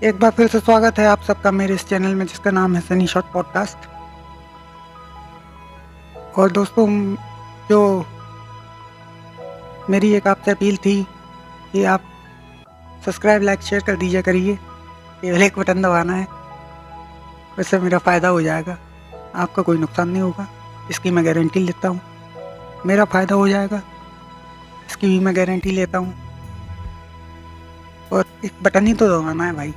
एक बार फिर से स्वागत है आप सबका मेरे इस चैनल में जिसका नाम है सनी शॉट पॉडकास्ट। और दोस्तों, जो मेरी एक आपसे अपील थी कि आप सब्सक्राइब लाइक शेयर कर दीजिए करिए। केवल एक बटन दबाना है, वैसे मेरा फ़ायदा हो जाएगा, आपका कोई नुकसान नहीं होगा, इसकी मैं गारंटी लेता हूँ। मेरा फ़ायदा हो जाएगा, इसकी भी मैं गारंटी लेता हूँ। और एक बटन ही तो दबाना है भाई,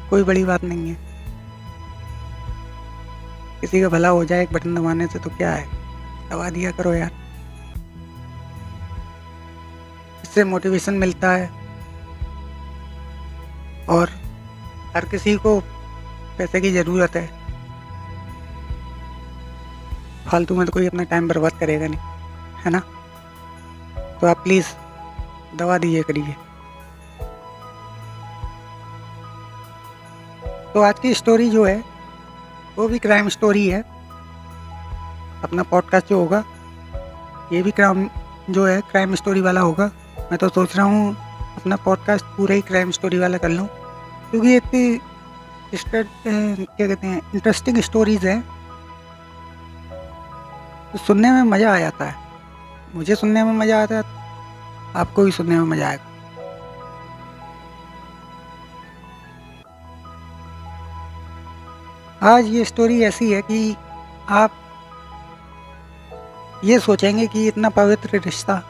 कोई बड़ी बात नहीं है। किसी का भला हो जाए एक बटन दबाने से तो क्या है, दबा दिया करो यार। इससे मोटिवेशन मिलता है और हर किसी को पैसे की ज़रूरत है। फालतू में तो कोई अपना टाइम बर्बाद करेगा नहीं, है ना? तो आप प्लीज़ दबा दीजिए करिए। तो आज की स्टोरी जो है वो भी क्राइम स्टोरी है। अपना पॉडकास्ट जो होगा ये भी क्राइम स्टोरी वाला होगा। मैं तो सोच रहा हूँ अपना पॉडकास्ट पूरा ही क्राइम स्टोरी वाला कर लूँ, क्योंकि ये इतनी क्या कहते हैं, इंटरेस्टिंग स्टोरीज़ हैं तो सुनने में मज़ा आ जाता है। मुझे सुनने में मज़ा आता है, आपको भी सुनने में मज़ा आएगा। आज ये स्टोरी ऐसी है कि आप ये सोचेंगे कि इतना पवित्र रिश्ता,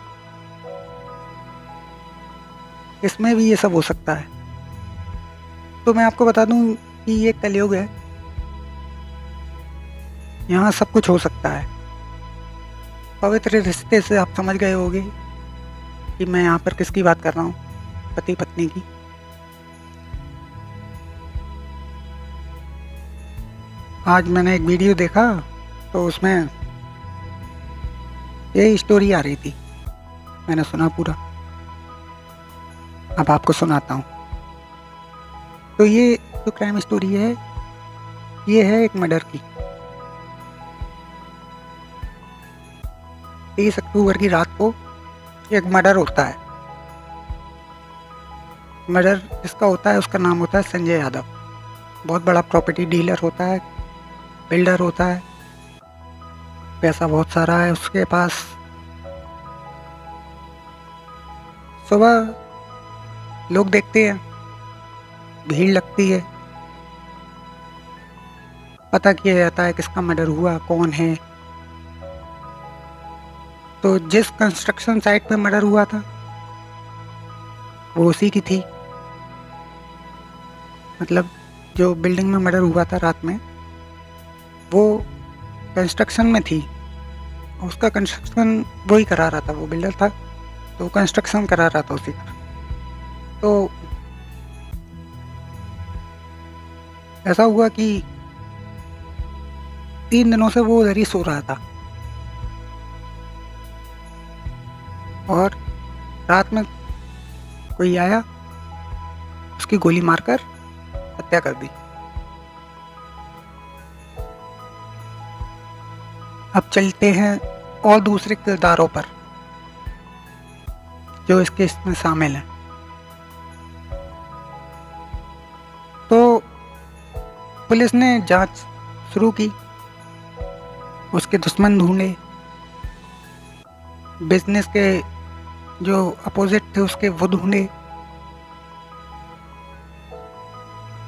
इसमें भी ये सब हो सकता है। तो मैं आपको बता दूं कि ये कलयुग है, यहाँ सब कुछ हो सकता है। पवित्र रिश्ते से आप समझ गए होंगे कि मैं यहाँ पर किसकी बात कर रहा हूँ, पति पत्नी की। आज मैंने एक वीडियो देखा तो उसमें यही स्टोरी आ रही थी, मैंने सुना पूरा, अब आपको सुनाता हूँ। तो ये जो क्राइम स्टोरी है ये है एक मर्डर की। 30 अक्टूबर की रात को एक मर्डर होता है। मर्डर जिसका होता है उसका नाम होता है संजय यादव। बहुत बड़ा प्रॉपर्टी डीलर होता है, बिल्डर होता है, पैसा बहुत सारा है उसके पास। सुबह लोग देखते हैं, भीड़ लगती है, पता किया जाता है किसका मर्डर हुआ, कौन है। तो जिस कंस्ट्रक्शन साइट पे मर्डर हुआ था वो उसी की थी। मतलब जो बिल्डिंग में मर्डर हुआ था रात में, वो कंस्ट्रक्शन में थी। उसका कंस्ट्रक्शन वो ही करा रहा था, वो बिल्डर था तो वो कंस्ट्रक्शन करा रहा था उसी का। तो ऐसा हुआ कि 3 दिनों से वो उधर ही सो रहा था और रात में कोई आया, उसकी गोली मारकर हत्या कर दी। अब चलते हैं और दूसरे किरदारों पर जो इस केस में शामिल हैं। तो पुलिस ने जांच शुरू की, उसके दुश्मन ढूंढे, बिजनेस के जो अपोजिट थे उसके वो ढूंढे,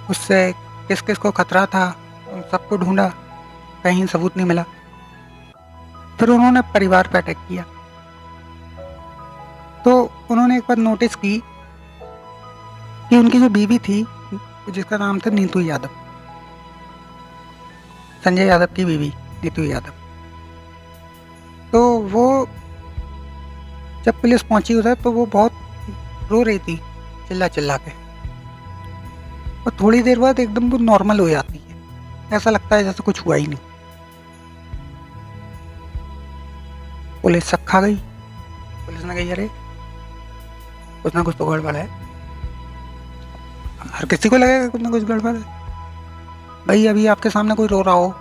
उससे किस किस को खतरा था उन सबको ढूंढा, कहीं सबूत नहीं मिला। फिर उन्होंने परिवार पर अटैक किया। तो उन्होंने एक बार नोटिस की कि उनकी जो बीवी थी जिसका नाम था नीतू यादव, संजय यादव की बीवी नीतू यादव, तो वो जब पुलिस पहुंची उधर तो वो बहुत रो रही थी चिल्ला चिल्ला के। और थोड़ी देर बाद एकदम वो नॉर्मल हो जाती है, ऐसा लगता है जैसे कुछ हुआ ही नहीं। पुलिस शक खा गई। पुलिस ने कही अरे कुछ ना कुछ तो गड़बड़ है, हर किसी को लगेगा कुछ ना कुछ गड़बड़ है। भाई अभी आपके सामने कोई रो रहा हो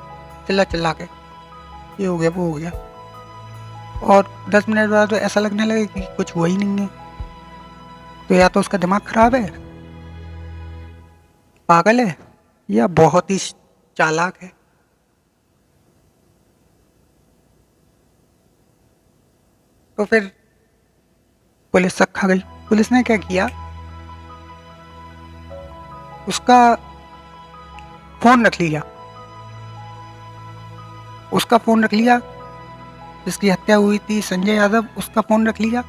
चिल्ला चिल्ला के, ये हो गया वो हो गया, और 10 मिनट बाद तो ऐसा लगने लगे कि कुछ हुआ ही नहीं है, तो या तो उसका दिमाग खराब है पागल है या बहुत ही चालाक है। तो फिर पुलिस शक खा गई। पुलिस ने क्या किया, उसका फोन रख लिया, उसका फोन रख लिया, जिसकी हत्या हुई थी संजय यादव, उसका फोन रख लिया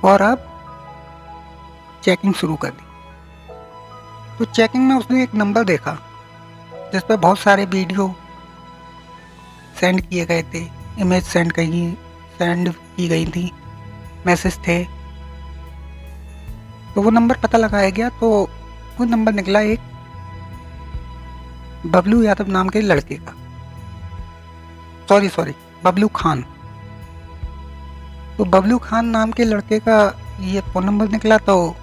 और अब चेकिंग शुरू कर दी। तो चेकिंग में उसने एक नंबर देखा जिस पर बहुत सारे वीडियो सेंड किए गए थे, इमेज सेंड की गई थी, मैसेज थे। तो वो नंबर पता लगाया गया, तो वो नंबर निकला एक बबलू यादव नाम के लड़के का। सॉरी बबलू खान। तो बबलू खान नाम के लड़के का ये फोन नंबर निकला। तो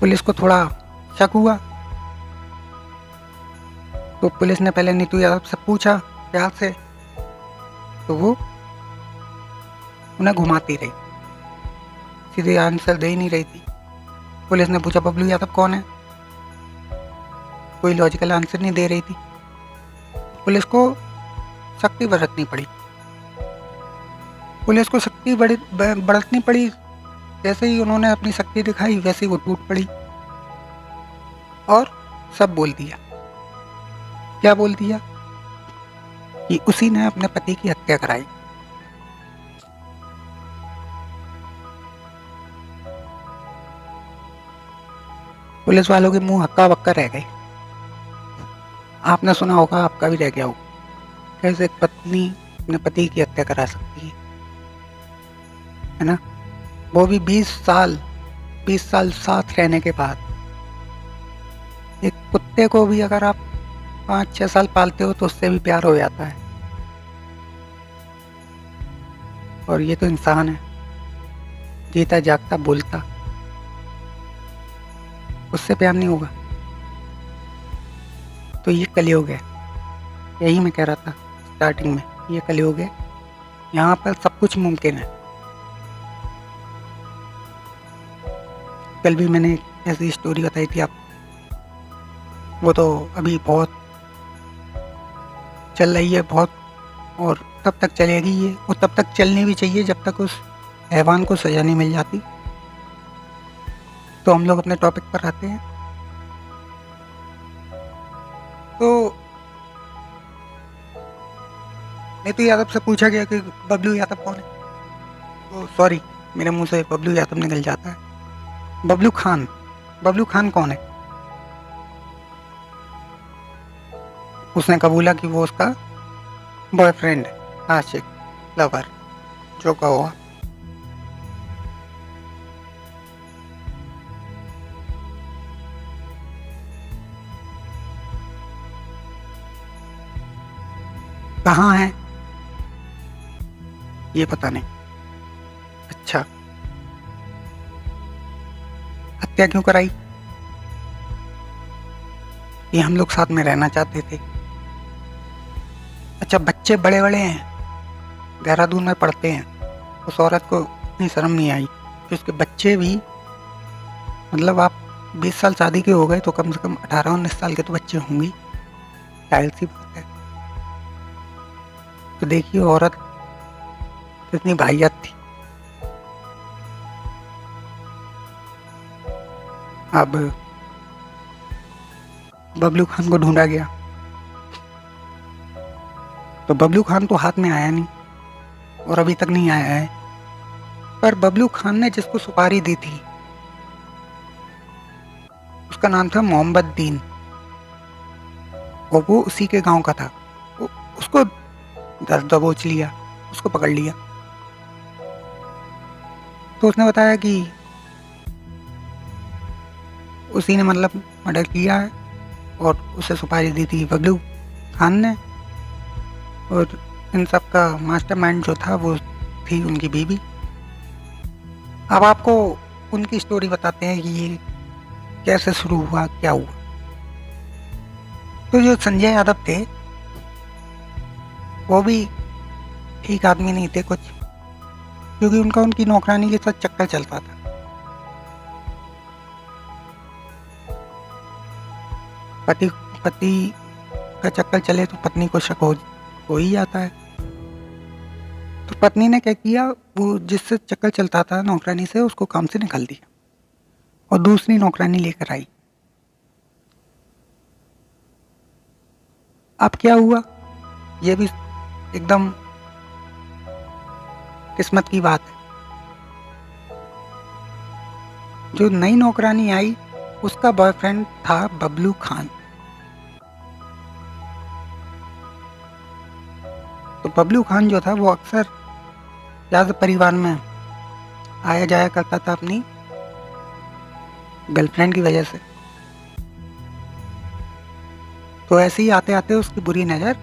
पुलिस को थोड़ा शक हुआ। तो पुलिस ने पहले नीतू यादव से पूछा प्यार से, तो वो उन्हें घुमाती रही, सीधे आंसर दे ही नहीं रही थी। पुलिस ने पूछा बबलू यादव कौन है, कोई लॉजिकल आंसर नहीं दे रही थी। पुलिस को सख्ती बरतनी पड़ी। पुलिस को सख्ती बरतनी पड़ी। जैसे ही उन्होंने अपनी शक्ति दिखाई वैसे ही वो टूट पड़ी और सब बोल दिया। क्या बोल दिया कि उसी ने अपने पति की हत्या कराई। पुलिस वालों के मुंह हक्का बक्का रह गए। आपने सुना होगा, आपका भी रह गया होगा, कैसे एक पत्नी अपने पति की हत्या करा सकती है ना। वो भी 20 साल साथ रहने के बाद। एक कुत्ते को भी अगर आप 5-6 साल पालते हो तो उससे भी प्यार हो जाता है, और ये तो इंसान है, जीता जागता बोलता, उससे प्यार नहीं होगा। तो ये कलयुग है। यही मैं कह रहा था स्टार्टिंग में, ये कलयुग है, यहाँ पर सब कुछ मुमकिन है। कल भी मैंने ऐसी स्टोरी बताई थी आप, वो तो अभी बहुत चल रही है बहुत, और तब तक चलेगी ये, और तब तक चलनी भी चाहिए जब तक उस हैवान को सजा नहीं मिल जाती। तो हम लोग अपने टॉपिक पर आते हैं। तो नीतू यादव से पूछा गया कि बबलू यादव कौन है। तो सॉरी, मेरे मुंह से बबलू यादव निकल जाता है। बबलू खान कौन है। उसने कबूला कि वो उसका बॉयफ्रेंड है, आशिक, लवर, जो का हुआ। कहाँ है ये पता नहीं। अच्छा, हत्या क्यों कराई। ये हम लोग साथ में रहना चाहते थे। अच्छा, बच्चे बड़े बड़े हैं, देहरादून में पढ़ते हैं, उस औरत को इतनी शर्म नहीं आई कि उसके बच्चे भी, मतलब आप 20 साल शादी के हो गए तो कम से कम 18-19 साल के तो बच्चे होंगे, जाहिर सी बात है। तो देखिए औरत कितनी भाइयात थी। अब बबलू खान को ढूंढा गया, तो बबलू खान तो हाथ में आया नहीं और अभी तक नहीं आया है। पर बबलू खान ने जिसको सुपारी दी थी उसका नाम था मोहम्मद दीन, और वो उसी के गांव का था। उसको दबोच लिया, उसको पकड़ लिया। तो उसने बताया कि उसी ने मतलब मर्डर किया है और उसे सुपारी दी थी बबलू खान ने, और इन सब का मास्टरमाइंड जो था वो थी उनकी बीवी। अब आपको उनकी स्टोरी बताते हैं कि ये कैसे शुरू हुआ, क्या हुआ। तो जो संजय यादव थे वो भी ठीक आदमी नहीं थे कुछ, क्योंकि उनका उनकी नौकरानी के साथ चक्कर चलता था। पति पति का चक्कर चले तो पत्नी को शक हो ही जाता है। तो पत्नी ने क्या किया, वो जिससे चक्कर चलता था नौकरानी से, उसको काम से निकाल दिया और दूसरी नौकरानी लेकर आई। अब क्या हुआ, ये भी एकदम किस्मत की बात है। जो नई नौकरानी आई उसका बॉयफ्रेंड था बबलू खान। तो बबलू खान जो था वो अक्सर यादव परिवार में आया जाया करता था अपनी गर्लफ्रेंड की वजह से। तो ऐसे ही आते आते उसकी बुरी नज़र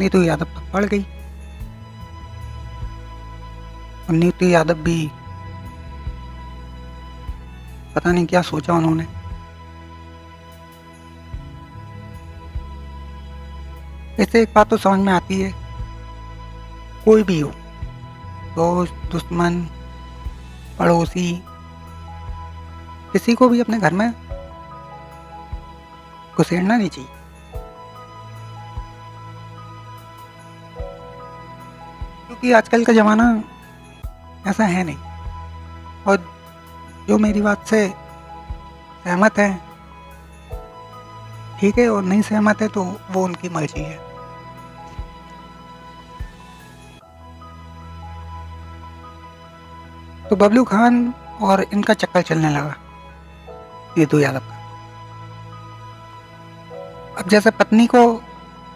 नीतू यादव तक पड़ गई और नीतू यादव भी पता नहीं क्या सोचा उन्होंने। इससे एक बात तो समझ में आती है, कोई भी हो, दोस्त, दुश्मन, पड़ोसी, किसी को भी अपने घर में घुसेड़ना नहीं चाहिए। क्योंकि आजकल का ज़माना ऐसा है नहीं, और जो मेरी बात से सहमत है ठीक है, और नहीं सहमत है तो वो उनकी मर्जी है। तो बबलू खान और इनका चक्कर चलने लगा नीतू यादव का। अब जैसे पत्नी को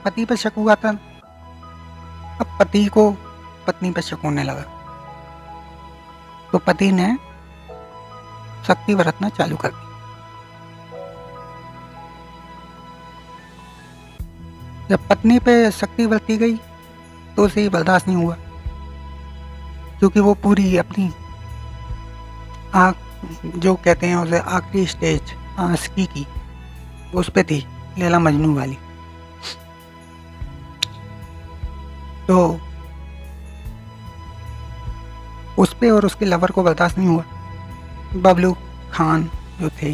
पति पर शक हुआ था, अब पति को पत्नी पर शक होने लगा। तो पति ने शक्ति बरतना चालू कर दी। जब पत्नी पे शक्ति बरती गई तो उसे ही बर्दाश्त नहीं हुआ, क्योंकि वो पूरी अपनी जो कहते हैं उसे आखिरी स्टेज आशिकी की उस पे थी, लैला मजनू वाली। तो उस पे और उसके लवर को बर्दाश्त नहीं हुआ। बबलू खान जो थे,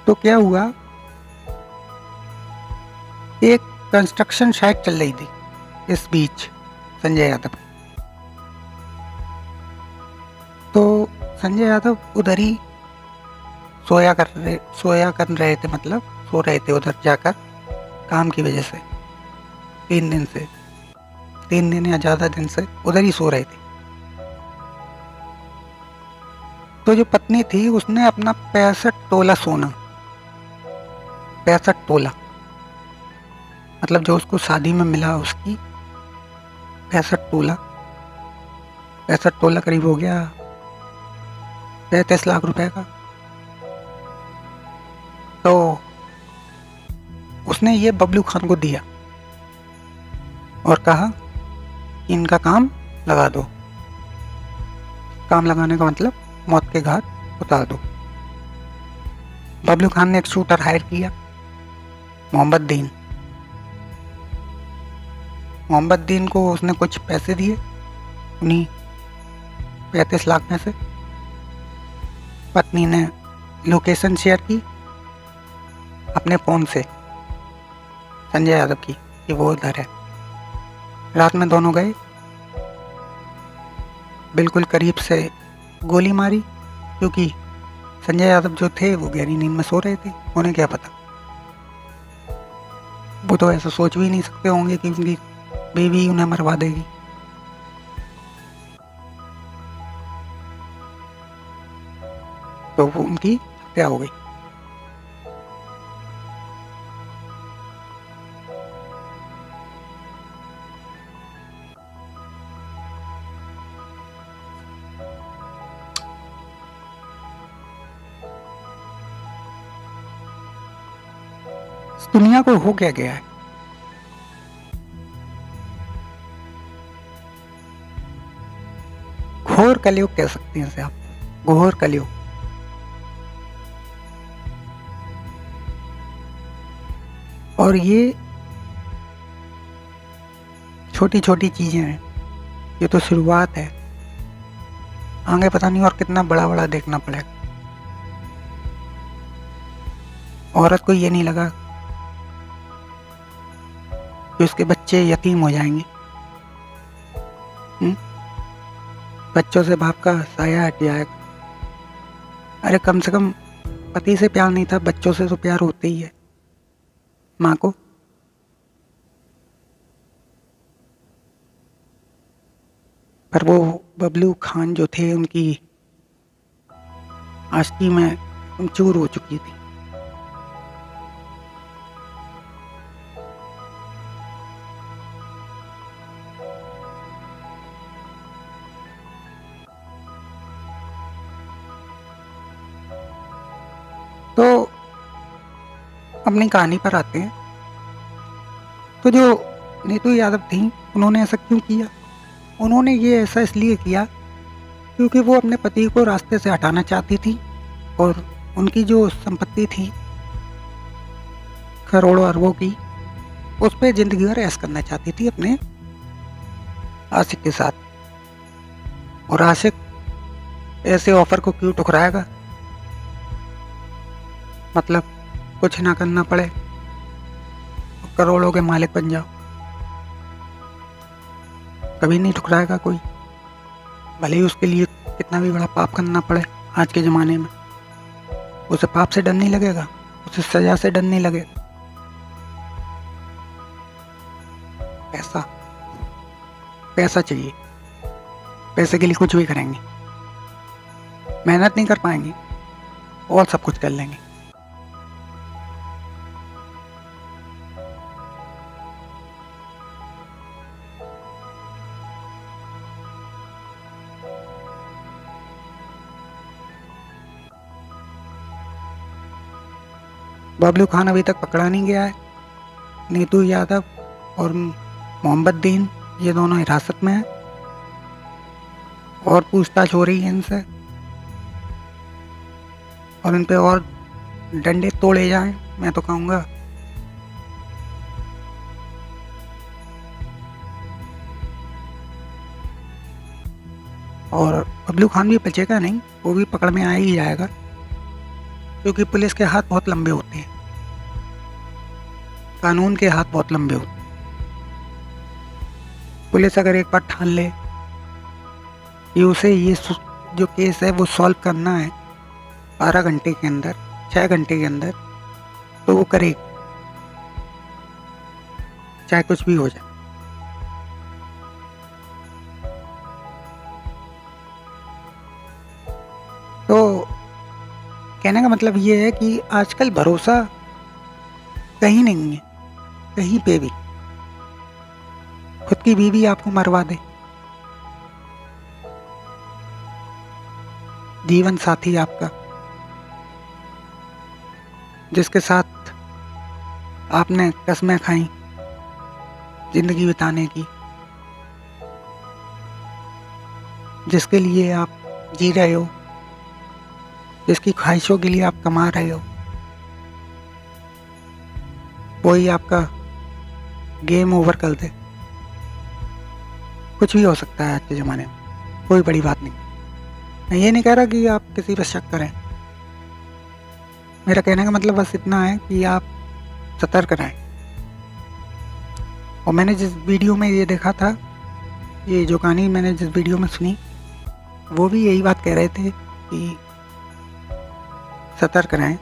तो क्या हुआ, एक कंस्ट्रक्शन साइट चल रही थी इस बीच संजय यादव। तो संजय यादव उधर ही सोया कर रहे थे, मतलब सो रहे थे उधर जाकर काम की वजह से। 3 दिन या ज़्यादा दिन से उधर ही सो रहे थे। तो जो पत्नी थी उसने अपना 65 तोला सोना, 65 तोला मतलब जो उसको शादी में मिला, उसकी 65 तोला करीब हो गया 33 लाख रुपए का। तो उसने ये बबलू खान को दिया और कहा कि इनका काम लगा दो। काम लगाने का मतलब मौत के घाट उतार दो। बबलू खान ने एक शूटर हायर किया, मोहम्मद दीन को उसने कुछ पैसे दिए, उन्हीं 35 लाख में से। पत्नी ने लोकेशन शेयर की अपने फ़ोन से संजय यादव की कि वो उधर है। रात में दोनों गए, बिल्कुल करीब से गोली मारी, क्योंकि संजय यादव जो थे वो गहरी नींद में सो रहे थे। उन्हें क्या पता, वो तो ऐसा सोच भी नहीं सकते होंगे कि उनकी बीवी उन्हें मरवा देगी। तो वो उनकी हत्या हो गई। इस दुनिया को हो क्या गया है, घोर कलयुग कह सकते हैं इसे आप, घोर कलयुग। और ये छोटी छोटी चीजें हैं, ये तो शुरुआत है, आगे पता नहीं और कितना बड़ा बड़ा देखना पड़ेगा। औरत को ये नहीं लगा कि उसके बच्चे यतीम हो जाएंगे। बच्चों से बाप का साया हट जाएगा। अरे कम से कम पति से प्यार नहीं था, बच्चों से तो प्यार होते ही है माँ को। पर वो बबलू खान जो थे, उनकी आशिकी में चूर हो चुकी थी। तो अपनी कहानी पर आते हैं। तो जो नीतू यादव थी, उन्होंने ऐसा क्यों किया? उन्होंने ये ऐसा इसलिए किया क्योंकि वो अपने पति को रास्ते से हटाना चाहती थी और उनकी जो संपत्ति थी करोड़ों अरबों की, उस पर जिंदगी भर ऐश करना चाहती थी अपने आशिक के साथ। और आशिक ऐसे ऑफर को क्यों ठुकराएगा? मतलब कुछ ना करना पड़े, करोड़ों के मालिक बन जाओ, कभी नहीं ठुकराएगा कोई, भले ही उसके लिए कितना भी बड़ा पाप करना पड़े। आज के ज़माने में उसे पाप से डर नहीं लगेगा, उसे सजा से डर नहीं लगेगा। पैसा पैसा चाहिए, पैसे के लिए कुछ भी करेंगे, मेहनत नहीं कर पाएंगे और सब कुछ कर लेंगे। बबलू खान अभी तक पकड़ा नहीं गया है। नीतू यादव और मोहम्मद दीन, ये दोनों हिरासत में हैं और पूछताछ हो रही है इनसे, और इन पे और डंडे तोड़े जाएं, मैं तो कहूँगा। और बबलू खान भी बचेगा नहीं, वो भी पकड़ में आ ही जाएगा, क्योंकि पुलिस के हाथ बहुत लंबे होते हैं, कानून के हाथ बहुत लंबे होते हैं। पुलिस अगर एक बार ठान ले कि उसे ये जो केस है वो सॉल्व करना है 12 घंटे के अंदर, 6 घंटे के अंदर, तो वो करेगी, चाहे कुछ भी हो जाए। तो कहने का मतलब ये है कि आजकल भरोसा कहीं नहीं है, कहीं पे भी। खुद की बीवी आपको मरवा दे, जीवन साथी आपका, जिसके साथ आपने कस्में खाई जिंदगी बिताने की, जिसके लिए आप जी रहे हो, जिसकी ख्वाहिशों के लिए आप कमा रहे हो, वही आपका गेम ओवर कर दे। कुछ भी हो सकता है आज के ज़माने में, कोई बड़ी बात नहीं। मैं ये नहीं कह रहा कि आप किसी पर शक करें, मेरा कहने का मतलब बस इतना है कि आप सतर्क रहें। और मैंने जिस वीडियो में ये देखा था, ये जो कहानी मैंने जिस वीडियो में सुनी, वो भी यही बात कह रहे थे कि सतर्क रहें।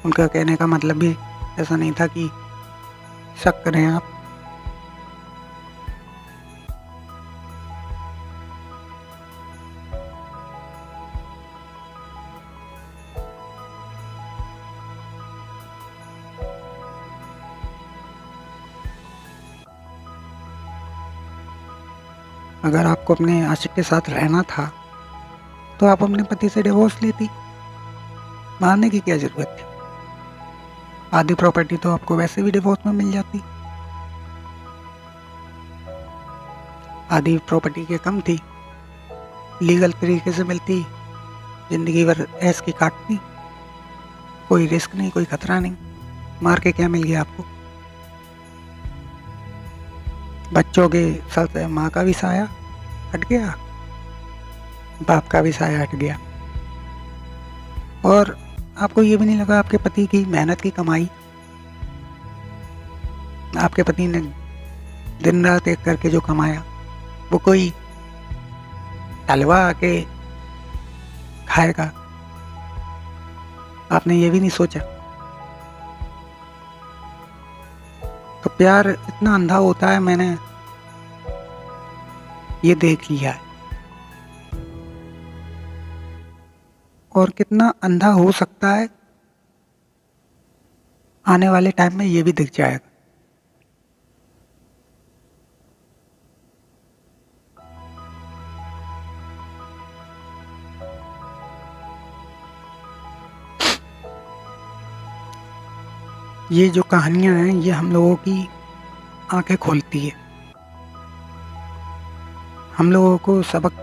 उनका कहने का मतलब भी ऐसा नहीं था कि शक करें आप। अगर आपको अपने आशिक के साथ रहना था तो आप अपने पति से डिवोर्स लेती, मारने की क्या जरूरत थी? आधी प्रॉपर्टी तो आपको वैसे भी डिवोर्स में मिल जाती, आधी प्रॉपर्टी के कम थी, लीगल तरीके से मिलती, जिंदगी भर ऐश की काटती, कोई रिस्क नहीं, कोई खतरा नहीं। मार के क्या मिल गया आपको? बच्चों के सर से माँ का भी साया हट गया, बाप का भी साया हट गया, और आपको ये भी नहीं लगा आपके पति की मेहनत की कमाई, आपके पति ने दिन रात एक करके जो कमाया वो कोई तलवा आके खाएगा? आपने ये भी नहीं सोचा? तो प्यार इतना अंधा होता है, मैंने ये देख लिया है। और कितना अंधा हो सकता है आने वाले टाइम में ये भी दिख जाएगा। ये जो कहानियां हैं ये हम लोगों की आंखें खोलती है, हम लोगों को सबक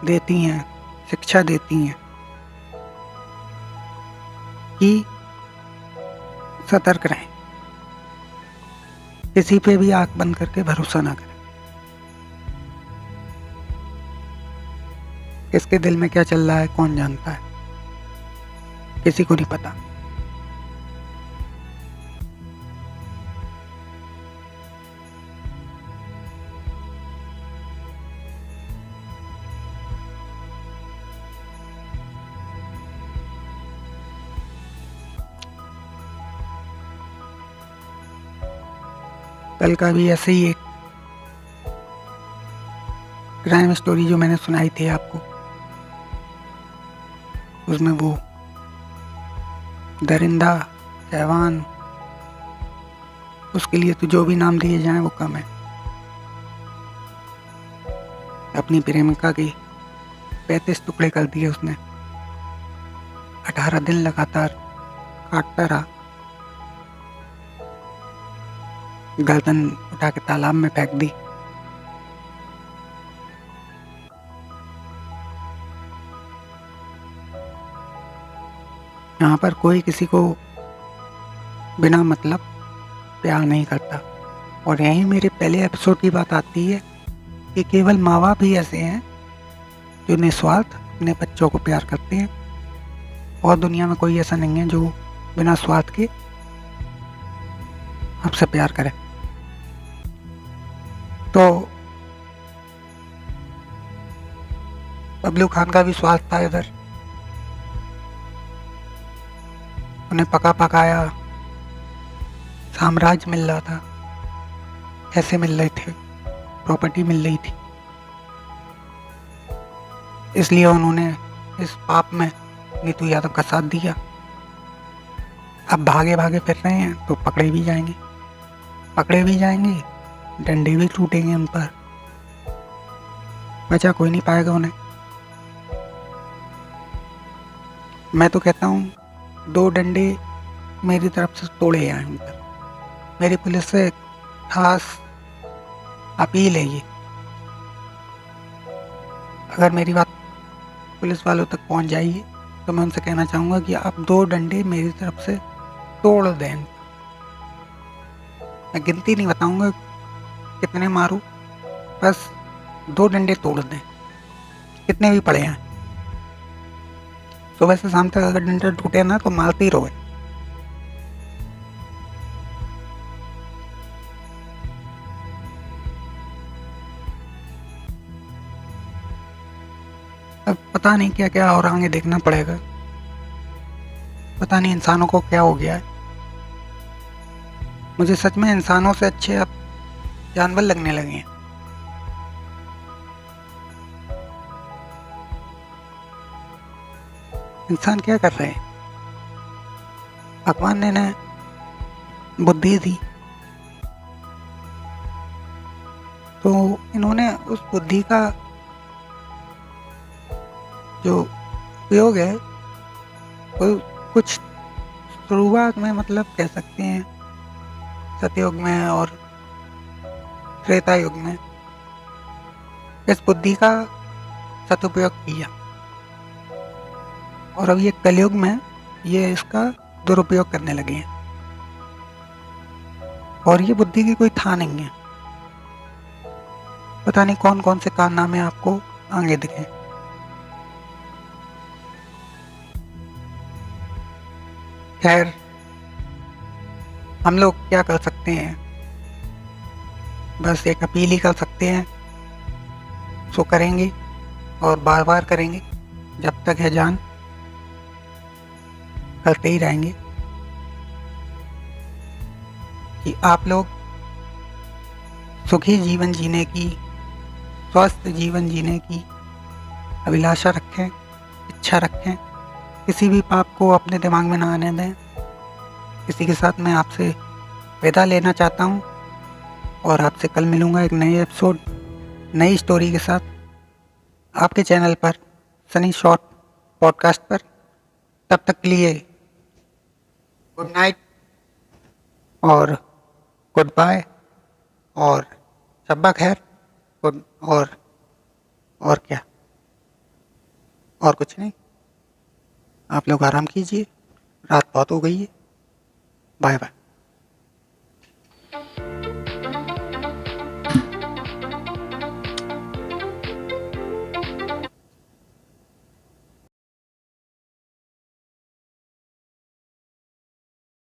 देती हैं, शिक्षा देती हैं कि सतर्क रहें, किसी पे भी आंख बंद करके भरोसा ना करें। किसके दिल में क्या चल रहा है कौन जानता है, किसी को नहीं पता। कल का भी ऐसे ही एक क्राइम स्टोरी जो मैंने सुनाई थी आपको, उसमें वो दरिंदा, हैवान, उसके लिए तो जो भी नाम दिए जाएं वो कम है, अपनी प्रेमिका के 35 टुकड़े कर दिए उसने। 18 दिन लगातार काटता रहा, गर्दन उठा के तालाब में फेंक दी। यहाँ पर कोई किसी को बिना मतलब प्यार नहीं करता। और यहीं मेरे पहले एपिसोड की बात आती है कि केवल माँ बाप ही ऐसे हैं जो निस्वार्थ अपने बच्चों को प्यार करते हैं, और दुनिया में कोई ऐसा नहीं है जो बिना स्वार्थ के आपसे प्यार करे। तो बबलू खान का भी स्वार्थ था इधर, उन्हें पका पकाया साम्राज्य मिल रहा था, ऐसे मिल रहे थे, प्रॉपर्टी मिल रही थी, इसलिए उन्होंने इस पाप में नीतू यादव का साथ दिया। अब भागे भागे फिर रहे हैं तो पकड़े भी जाएंगे, डंडे भी टूटेंगे उन पर, बचा कोई नहीं पाएगा उन्हें। मैं तो कहता हूँ 2 डंडे मेरी तरफ से तोड़े जाएं उन पर। मेरी पुलिस से खास अपील है ये, अगर मेरी बात पुलिस वालों तक पहुंच जाएगी तो मैं उनसे कहना चाहूँगा कि आप 2 डंडे मेरी तरफ से तोड़ दें। मैं गिनती नहीं बताऊँगा कितने मारूं, बस 2 डंडे तोड़ दें, कितने भी पड़े हैं। सुबह से शाम तक अगर डंडे टूटे ना तो मारते ही रहो। अब पता नहीं क्या क्या और आगे देखना पड़ेगा, पता नहीं इंसानों को क्या हो गया है। मुझे सच में इंसानों से अच्छे अब जानवर लगने लगे हैं। इंसान क्या कर रहे हैं? भगवान ने ना बुद्धि दी तो इन्होंने उस बुद्धि का जो उपयोग है वो कुछ शुरुआत में, मतलब कह सकते हैं सतयुग में और त्रेता युग में, इस बुद्धि का सदुपयोग किया, और अब ये कलयुग में ये इसका दुरुपयोग करने लगे हैं। और ये बुद्धि की कोई था नहीं है, पता नहीं कौन कौन से कारनामे आपको आगे दिखे। खैर, हम लोग क्या कर सकते हैं, बस एक अपील ही कर सकते हैं, सो करेंगे और बार बार करेंगे जब तक है जान, करते ही रहेंगे कि आप लोग सुखी जीवन जीने की, स्वस्थ जीवन जीने की अभिलाषा रखें, इच्छा रखें, किसी भी पाप को अपने दिमाग में ना आने दें। इसी के साथ मैं आपसे विदा लेना चाहता हूँ और आपसे कल मिलूँगा एक नए एपिसोड, नई स्टोरी के साथ आपके चैनल पर, सनी शॉर्ट पॉडकास्ट पर। तब तक के लिए गुड नाइट और गुड बाय और शब्बा खैर। गुड और क्या, और कुछ नहीं। आप लोग आराम कीजिए, रात बहुत हो गई है। Bye bye.